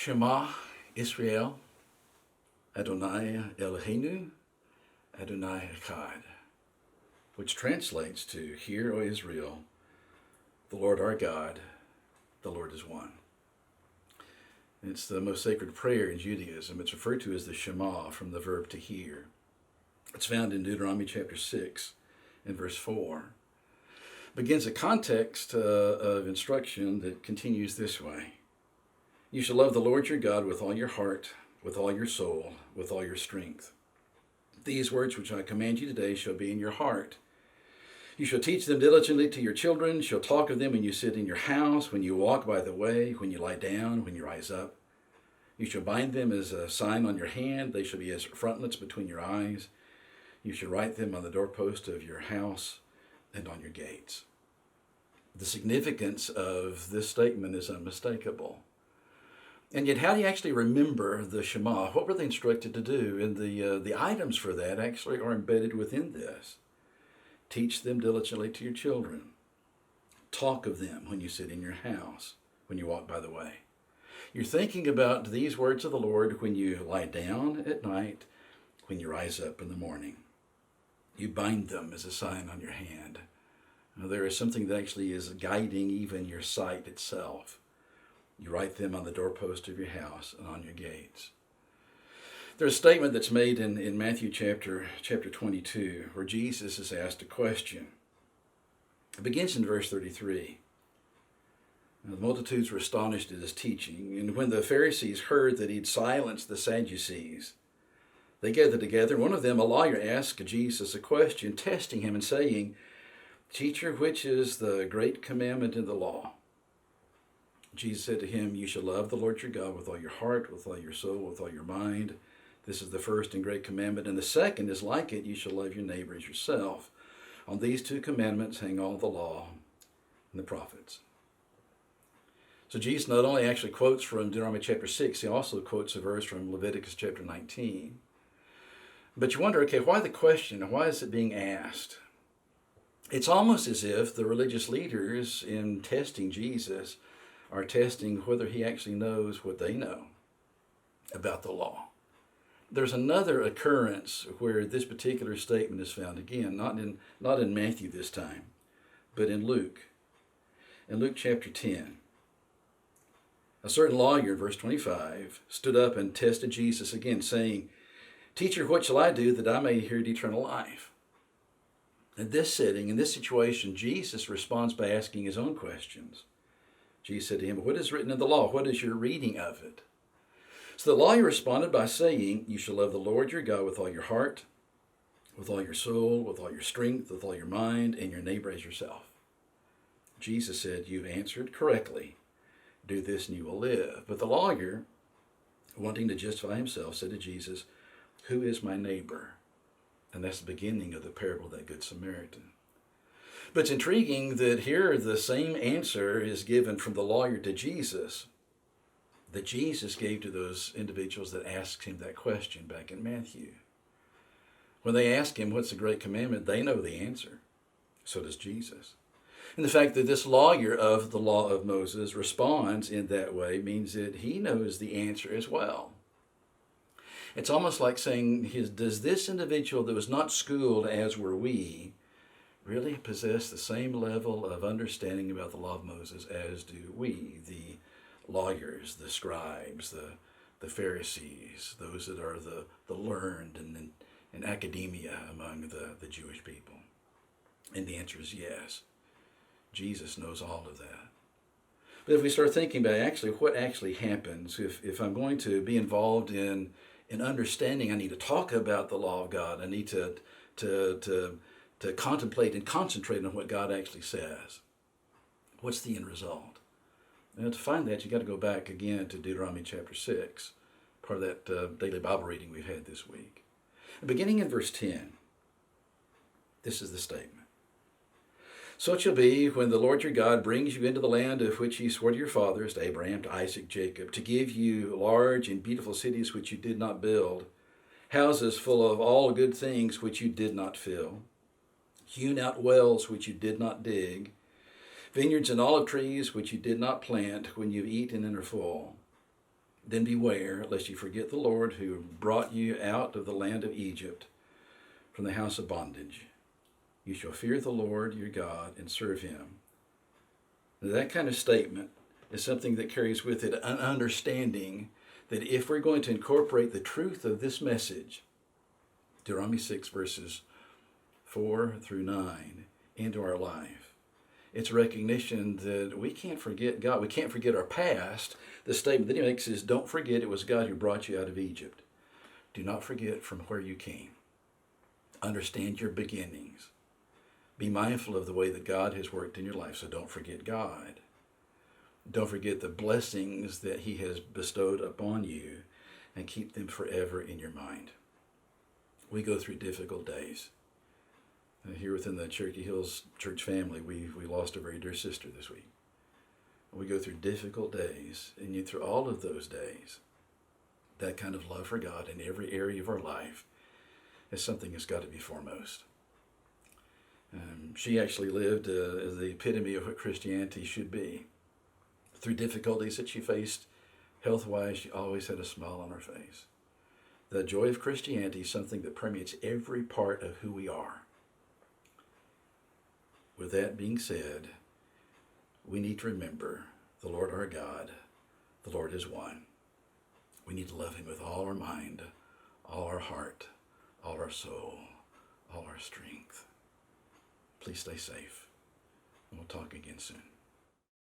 Shema Israel, Adonai Eloheinu, Adonai Echad, which translates to, Hear, O Israel, the Lord our God, the Lord is one. It's the most sacred prayer in Judaism. It's referred to as the Shema, from the verb to hear. It's found in Deuteronomy chapter 6 and verse 4. Begins a context of instruction that continues this way. You shall love the Lord your God with all your heart, with all your soul, with all your strength. These words which I command you today shall be in your heart. You shall teach them diligently to your children, shall talk of them when you sit in your house, when you walk by the way, when you lie down, when you rise up. You shall bind them as a sign on your hand. They shall be as frontlets between your eyes. You shall write them on the doorpost of your house and on your gates. The significance of this statement is unmistakable. And yet, how do you actually remember the Shema? What were they instructed to do? And the items for that actually are embedded within this. Teach them diligently to your children. Talk of them when you sit in your house, when you walk by the way. You're thinking about these words of the Lord when you lie down at night, when you rise up in the morning. You bind them as a sign on your hand. Now, there is something that actually is guiding even your sight itself. You write them on the doorpost of your house and on your gates. There's a statement that's made in Matthew chapter 22 where Jesus is asked a question. It begins in verse 33. Now, the multitudes were astonished at his teaching, and when the Pharisees heard that he'd silenced the Sadducees, they gathered together. One of them, a lawyer, asked Jesus a question, testing him and saying, Teacher, which is the great commandment in the law? Jesus said to him, You shall love the Lord your God with all your heart, with all your soul, with all your mind. This is the first and great commandment. And the second is like it, you shall love your neighbor as yourself. On these two commandments hang all the law and the prophets. So Jesus not only actually quotes from Deuteronomy chapter 6, he also quotes a verse from Leviticus chapter 19. But you wonder, okay, why the question? Why is it being asked? It's almost as if the religious leaders, in testing Jesus, are testing whether he actually knows what they know about the law. There's another occurrence where this particular statement is found again, not in Matthew this time, but in Luke. In Luke chapter 10, a certain lawyer, verse 25, stood up and tested Jesus again, saying, Teacher, what shall I do that I may inherit eternal life? In this setting, in this situation, Jesus responds by asking his own questions. Jesus said to him, What is written in the law? What is your reading of it? So the lawyer responded by saying, You shall love the Lord your God with all your heart, with all your soul, with all your strength, with all your mind, and your neighbor as yourself. Jesus said, You've answered correctly. Do this and you will live. But the lawyer, wanting to justify himself, said to Jesus, Who is my neighbor? And that's the beginning of the parable of that Good Samaritan. But it's intriguing that here the same answer is given from the lawyer to Jesus that Jesus gave to those individuals that asked him that question back in Matthew. When they ask him, what's the great commandment, they know the answer. So does Jesus. And the fact that this lawyer of the law of Moses responds in that way means that he knows the answer as well. It's almost like saying, does this individual that was not schooled as were we really possess the same level of understanding about the law of Moses as do we, the lawyers, the scribes, the Pharisees, those that are the learned and in academia among the Jewish people? And the answer is yes. Jesus knows all of that. But if we start thinking about actually what actually happens, if I'm going to be involved in understanding, I need to talk about the law of God. I need to contemplate and concentrate on what God actually says. What's the end result? And to find that, you've got to go back again to Deuteronomy chapter 6, part of that daily Bible reading we've had this week. And beginning in verse 10, this is the statement. So it shall be when the Lord your God brings you into the land of which he swore to your fathers, to Abraham, to Isaac, Jacob, to give you large and beautiful cities which you did not build, houses full of all good things which you did not fill, hewn out wells which you did not dig, vineyards and olive trees which you did not plant when you eat and are full. Then beware, lest you forget the Lord who brought you out of the land of Egypt from the house of bondage. You shall fear the Lord your God and serve him. Now, that kind of statement is something that carries with it an understanding that if we're going to incorporate the truth of this message, Deuteronomy 6 verses 4 through 9, into our life, it's a recognition that we can't forget God. We can't forget our past. The statement that he makes is, don't forget it was God who brought you out of Egypt. Do not forget from where you came. Understand your beginnings. Be mindful of the way that God has worked in your life, so don't forget God. Don't forget the blessings that he has bestowed upon you, and keep them forever in your mind. We go through difficult days. Here within the Cherokee Hills church family, we lost a very dear sister this week. We go through difficult days, and yet through all of those days, that kind of love for God in every area of our life is something that's got to be foremost. She actually lived as the epitome of what Christianity should be. Through difficulties that she faced health-wise, she always had a smile on her face. The joy of Christianity is something that permeates every part of who we are. With that being said, we need to remember the Lord our God, the Lord is one. We need to love him with all our mind, all our heart, all our soul, all our strength. Please stay safe, and we'll talk again soon.